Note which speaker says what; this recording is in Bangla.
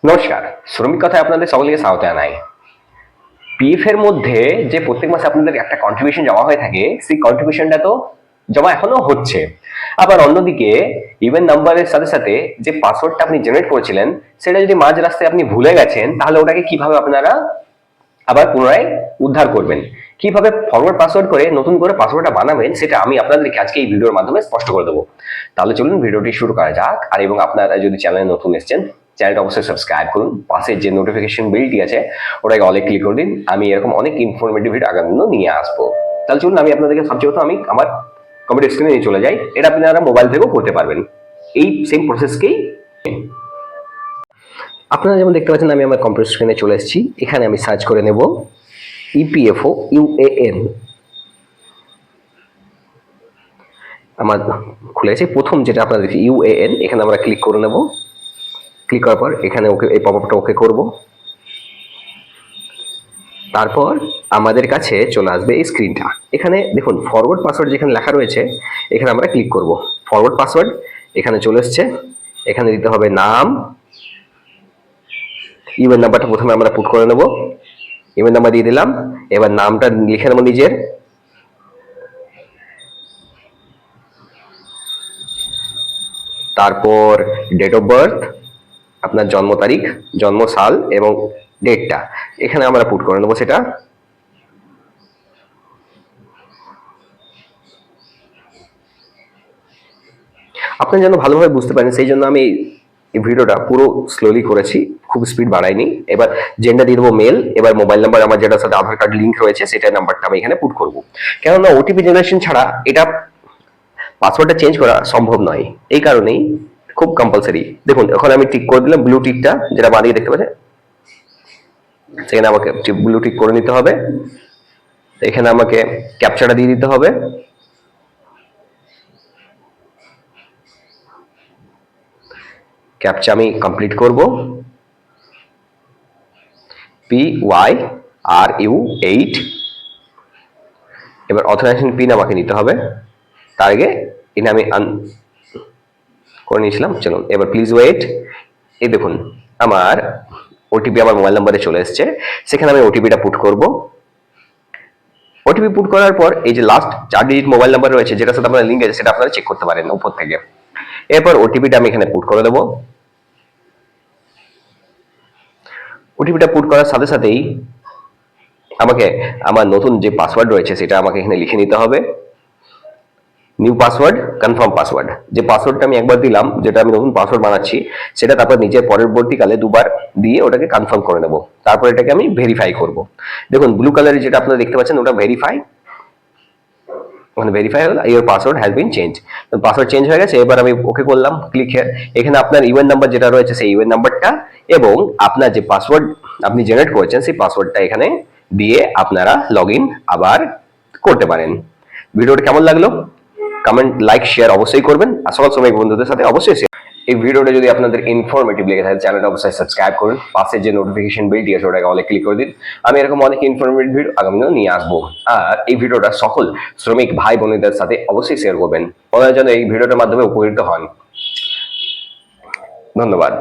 Speaker 1: নমস্কার, শ্রমিক কথায় আপনাদের সকলকে স্বাগত জানাই। পিএফ এর মধ্যে যে প্রত্যেক মাসে আপনাদের একটা কন্ট্রিবিউশন জমা হয়ে থাকে, সেই কন্ট্রিবিউশনটা তো জমা এখনো হচ্ছে। আবার অন্যদিকে ইভেন নাম্বারের সাথে সাথে যে পাসওয়ার্ডটা আপনি জেনারেট করেছিলেন, সেটা যদি মাঝ রাস্তায় আপনি ভুলে গেছেন, তাহলে ওটাকে কিভাবে আপনারা আবার পুনরায় উদ্ধার করবেন, কিভাবে ফরওয়ার্ড পাসওয়ার্ড করে নতুন করে পাসওয়ার্ডটা বানাবেন, সেটা আমি আপনাদেরকে আজকে এই ভিডিওর মাধ্যমে স্পষ্ট করে দেবো। তাহলে চলুন ভিডিওটি শুরু করা যাক। আর এবং আপনারা যদি চ্যানেলে নতুন এসেছেন, চ্যানেলটা অবশ্যই সাবস্ক্রাইব করুন, পাশে যে নোটিফিকেশন বেলটি আছে ওটাকে অলে ক্লিক করে দিন। আমি এরকম অনেক ইনফরমেটিভ ভিডিও আগামী দিনে নিয়ে আসবো। তাহলে চলুন আমি আপনাদেরকে সবচেয়ে প্রথম আমি আমার কম্পিউটার স্ক্রিনে নিয়ে চলে যাই। এটা আপনারা মোবাইল থেকেও করতে পারবেন, এই সেম প্রসেসকেই। আপনারা যেমন দেখতে পাচ্ছেন, আমি আমার কম্পিউটার স্ক্রিনে চলে এসেছি। এখানে আমি সার্চ করে নেব ইপিএফও ইউএএন। আমার খুলে গেছে। প্রথম যেটা আপনারা দেখি ইউএএন, এখানে আমরা ক্লিক করে নেব। ক্লিক করার পর এখানে ওকে, এই পপআপটা ওকে করব। তারপর আমাদের কাছে চলে আসবে এই স্ক্রিনটা। এখানে দেখুন ফরওয়ার্ড পাসওয়ার্ড যেখানে লেখা রয়েছে, এখানে আমরা ক্লিক করব। ফরওয়ার্ড পাসওয়ার্ড এখানে চলে এসছে। এখানে দিতে হবে নাম, ইমেল নাম্বারটা প্রথমে আমরা পুট করে নেব। ইমেল নাম্বার দিয়ে দিলাম। এবার নামটা লিখে নেব নিজের। তারপর ডেট অফ বার্থ, আপনার জন্ম তারিখ, জন্ম সাল এবং ডেটটা এখানে আমরা পুট করে নেব। সেটা আপনারা যেন ভালোভাবে বুঝতে পারেন, সেই জন্য আমি এই ভিডিওটা পুরো স্লোলি করেছি, খুব স্পিড বাড়াইনি। এবার জেন্ডার দিয়ে দেবো মেল। এবার মোবাইল নাম্বার আমার যেটার সাথে আধার কার্ড লিঙ্ক রয়েছে, সেটার নাম্বারটা আমি এখানে পুট করব। কেননা ওটিপি জেনারেশন ছাড়া এটা পাসওয়ার্ডটা চেঞ্জ করা সম্ভব নয়। এই কারণেই খুব কম্পালসারি। দেখুন এখন আমি টিক করে দিলাম, ব্লু টিকটা যেটা বাদিকে দেখতে পাচ্ছেন, সেখানে আমাকে ব্লু টিক করে নিতে হবে। এখানে আমাকে ক্যাপচাটা দিয়ে দিতে হবে। ক্যাপচা আমি কমপ্লিট করব। PYRU8। এবার অথরাইজেশন পিন আমাকে নিতে হবে। তার আগে এটা আমি করে নিয়েছিলাম। চলুন এবার প্লিজ ওয়েট। এই দেখুন আমার ওটিপি আমার মোবাইল নাম্বারে চলে এসেছে। সেখানে আমি ওটিপিটা পুট করব। ওটিপি পুট করার পর এই যে লাস্ট 4 ডিজিট মোবাইল নাম্বার রয়েছে, যেটার সাথে আপনার লিঙ্ক আছে, সেটা আপনারা চেক করতে পারেন উপর থেকে। এরপর ওটিপিটা আমি এখানে পুট করে দেবো। ওটিপিটা পুট করার সাথে সাথেই আমাকে আমার নতুন যে পাসওয়ার্ড রয়েছে সেটা আমাকে এখানে লিখে নিতে হবে। New password, confirm password. যে পাসওয়ার্ডটা আমি একবার দিলাম, যেটা আমি নতুন পাসওয়ার্ড বানাচ্ছি, সেটা তারপর নিজের পরবর্তীকালে দুবার দিয়ে ওটাকে কনফার্ম করে নেব। তারপর এটাকে আমি ভেরিফাই করব। দেখুন ব্লু কালারের যেটা আপনারা দেখতে পাচ্ছেন, ওটা ভেরিফাই, মানে ভেরিফাই হলো your password has been change. Password change হয়ে গেছে। এবার আমি ওকে করলাম, ক্লিক হিয়ার। এখানে আপনার ইউএন নাম্বার যেটা রয়েছে, সেই ইউএন নাম্বারটা এবং আপনার যে পাসওয়ার্ড আপনি জেনারেট করেছেন, সেই পাসওয়ার্ডটা এখানে দিয়ে আপনারা লগ ইন আবার করতে পারেন। ভিডিওটা কেমন লাগলো কমেন্ট, লাইক, শেয়ার অবশ্যই করবেন। আর সকল সময় বন্ধুদের সাথে অবশ্যই শেয়ার। এই ভিডিওটা যদি আপনাদের ইনফরমেটিভ লেগে থাকে, চ্যানেলটা অবশ্যই সাবস্ক্রাইব করুন। পাশে যে নোটিফিকেশন বেলটি আছে ওটাকে অলে ক্লিক করে দিন। আমি এরকম অনেক ইনফরমেটিভ ভিডিও আগামী দিনে নিয়ে আসবো। আর এই ভিডিওটা সকল শ্রমিক ভাই বোনেদের সাথে অবশ্যই শেয়ার করবেন, ওনারা যেন এই ভিডিওটার মাধ্যমে উপকৃত হন। ধন্যবাদ।